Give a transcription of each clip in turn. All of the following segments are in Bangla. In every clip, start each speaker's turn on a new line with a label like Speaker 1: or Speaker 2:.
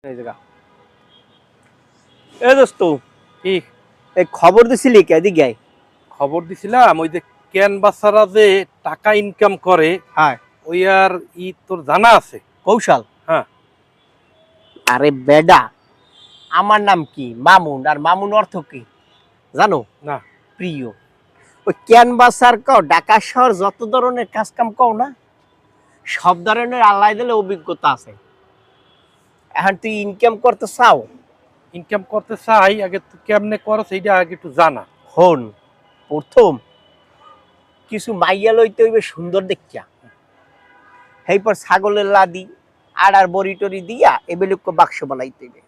Speaker 1: এই জায়গা এ দোস্ত
Speaker 2: কি
Speaker 1: এই খবর দিছিলি কে এদিকে আয়।
Speaker 2: খবর দিছিলাম ওই যে ক্যানভাসাররা যে টাকা ইনকাম করে
Speaker 1: হ্যাঁ
Speaker 2: ওই আর তোর জানা আছে?
Speaker 1: কৌশল
Speaker 2: হ্যাঁ
Speaker 1: আরে বেডা আমার নাম কি মামুন আর মামুন অর্থ কি জানো
Speaker 2: না
Speaker 1: প্রিয় ওই ক্যানভাসার কও ঢাকা শহর যত ধরনের কাজ কাম কও না সব ধরনের আল্লাহ দিলে অভিজ্ঞতা আছে এখন তুই ইনকাম করতে চাও
Speaker 2: ইনকাম করতে চাই আগে তুই কেমনে করো সেইটা আগে একটু জানা।
Speaker 1: হন প্রথম কিছু মাইয়া লইতে হইবে সুন্দর দেখিয়া হেইপর ছাগলের লাদি আর বড়ি টরি দিয়া এবেলুক বাক্স বানাইতে হইবে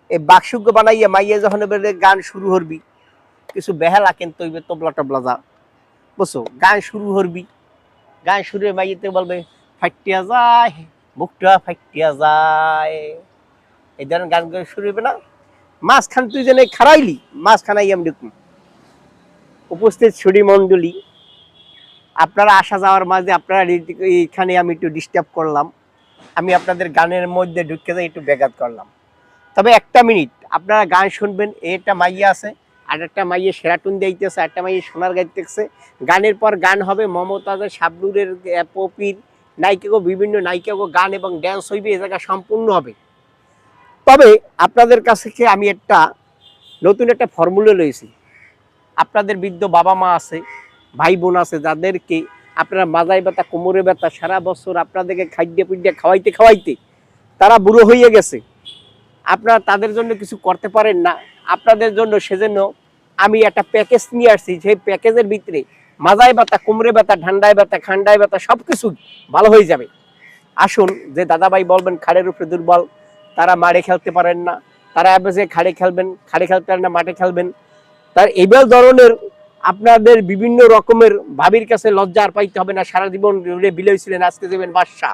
Speaker 1: এই বাক্সকে বানাইয়া মাইয়া যখন এবারে গান শুরু করবি কিছু বেহালা কিনতে হইবে তবলা টবলা যা বুঝছো গান শুরু করবি গান শুরু হয়ে মাইয়াতে বলবে ফাইটিয়া যায় মুখটা ফাইটিয়া যায় এই ধরনের গান শুরু হইবে না মাঝখান তুই যেন খারাইলি মাঝখানাই আমি দেখুন উপস্থিত ছুরি মণ্ডলী আপনারা আসা যাওয়ার মাঝে আপনারা এইখানে আমি একটু ডিস্টার্ব করলাম আমি আপনাদের গানের মধ্যে ঢুকে যাই একটু ব্যাঘাত করলাম তবে একটা মিনিট আপনারা গান শুনবেন একটা মাইয়া আছে আর একটা মাইয়া সেরাটুন দিতেছে একটা মাইয়া সোনার গাইতেছে গানের পর গান হবে মমতাজের শাবনুরের পপির নায়িকাগো বিভিন্ন নায়িকাগো গান এবং ড্যান্স হইবে এই জায়গা সম্পূর্ণ হবে তবে আপনাদের কাছে আমি একটা নতুন একটা ফর্মুলা লইছি আপনাদের বৃদ্ধ বাবা মা আছে ভাই বোন আছে যাদেরকে আপনারা মাজায় ব্যথা কোমরে ব্যথা সারা বছর আপনাদেরকে খাদ্য পিদ্য খাওয়াইতে খাওয়াইতে তারা বুড়ো হয়ে গেছে আপনারা তাদের জন্য কিছু করতে পারেন না আপনাদের জন্য সেজন্য আমি একটা প্যাকেজ নিয়ে আসছি সেই প্যাকেজের ভিতরে মাজায় ব্যথা কোমরে ব্যথা ঠান্ডায় ব্যথা খান্ডায় ব্যথা সব কিছু ভালো হয়ে যাবে আসুন যে দাদাভাই বলবেন খাড়ের উপরে দুর্বল তারা মাঠে খেলতে পারেন না তারা অ্যাভেজে খাড়ে খেলবেন খাড়ে খেলতে পারেন না মাঠে খেলবেন তার এইবার ধরনের আপনাদের বিভিন্ন রকমের ভাবির কাছে লজ্জা আর পাইতে হবে না সারা জীবন বিলয় ছিলেন আজকে যাবেন বাদশা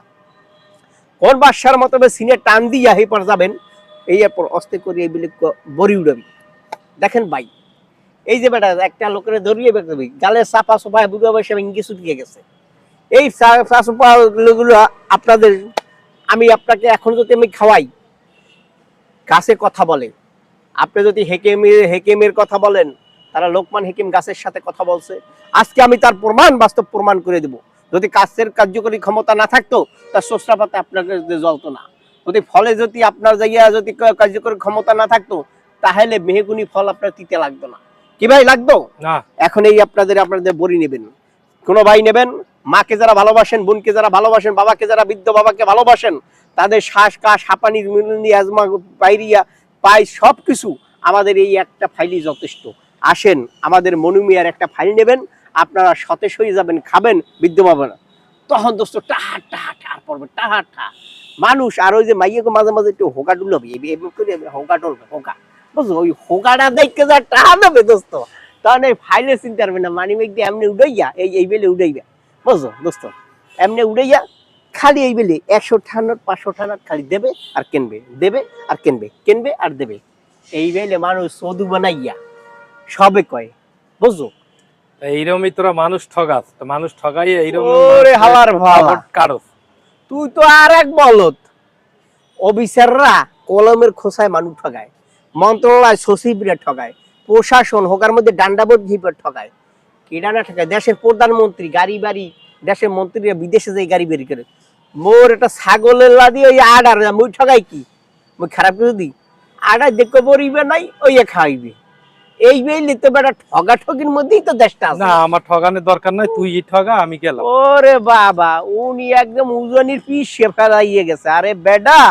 Speaker 1: কোন বাদশার মতো সিনে টান দিয়া এই পর যাবেন এই এরপর অস্তে করে এই বিলে বড়ি উড়াবি দেখেন ভাই এই যে বেটা একটা লোকের ধরিয়ে বেরবি গালে চাপা সোপায় বুড়ো বয়সে ইঙ্গি ছুটিয়ে গেছে এই চাপা সোপা গুলো আপনাদের আমি আপনাকে এখন যদি আমি খাওয়াই গাছে কথা বলে আপনি যদি হেকেমের কথা বলেন তারা লোকমান হেকিম গাছের সাথে কথা বলছে আজকে আমি তার প্রমাণ বাস্তব প্রমাণ করে দেব যদি গাছের কার্যকরী ক্ষমতা না থাকতো তার সস্তা পাতা আপনাকে জ্বলতো না যদি ফলে যদি আপনার জায়গায় যদি কার্যকরী ক্ষমতা না থাকতো তাহলে মেহগুনি ফল আপনার তিতে লাগতো না কি ভাই লাগতো
Speaker 2: না
Speaker 1: এখন এই আপনাদের বড়ি নেবেন কোন ভাই নেবেন মাকে যারা ভালোবাসেন বোনকে যারা ভালোবাসেন বাবাকে যারা বৃদ্ধ বাবাকে ভালোবাসেন তাদের শ্বাস কাশ হাঁপানির মিলনি আজমা পাইরিয়া পাই সবকিছু আমাদের এই একটা ফাইলই যথেষ্ট আসেন আমাদের মনুমিয়ার একটা ফাইল নেবেন আপনারা সতেজ হয়ে যাবেন খাবেন বৃদ্ধ বাবারা তখন দোস্ত টাহা টাহা টাহা পড়বে টাহা টাহা মানুষ আর ওই যে মাইয়াকে মাঝে মাঝে একটু হোকা ডুলবে হোকা টলবে হোকা বুঝলো ওই হোকাটা দেখতে যা টাহা দেবে দোস্ত তখন এই ফাইলে চিনতে পারবে না মানি মেঘ দিয়ে এমনি উড়াইয়া এই বেলে উড়াইবা বুঝলো দোস্ত এমনি উড়াইয়া খালি এই বেলে 100 নোট 500 নোট খালি দেবে আর কিনবে দেবে আর কিনবে আর দেবে এই বেলে মানুষ সদু বানাইয়া সবে কয় বুঝছো
Speaker 2: এইরকমই তোরা মানুষ ঠগাস তো মানুষ ঠগাই এইরকম
Speaker 1: ওরে হালার ভালা
Speaker 2: কারস
Speaker 1: তুই তো আর এক বলত অফিসাররা কলমের খোসায় মানুষ ঠগায় মন্ত্রণালয় সচিবরা ঠগায় প্রশাসন হোকার মধ্যে ডান্ডাবোধ ঘিপের ঠগায় কেডা না ঠগায় দেশের প্রধানমন্ত্রী গাড়ি বাড়ি দেশের মন্ত্রীরা বিদেশে যাই গাড়ি বেরি করে মোর একটা ছাগলের লাদি ওই আডার মুই ঠগাই কি মুই খারাপ করে দিই আডার দেখতে পড়িবে নাই ওই খাইবে এই বেইলি তো বেটা ঠগা ঠগির মধ্যেই তো দেশটা আছে
Speaker 2: না আমার ঠগানোর দরকার নাই তুই ঠগা আমি গেলাম
Speaker 1: ওরে বাবা উনি একদম উজনির পিস ফেলাইয়ে গেছে আরে বেডা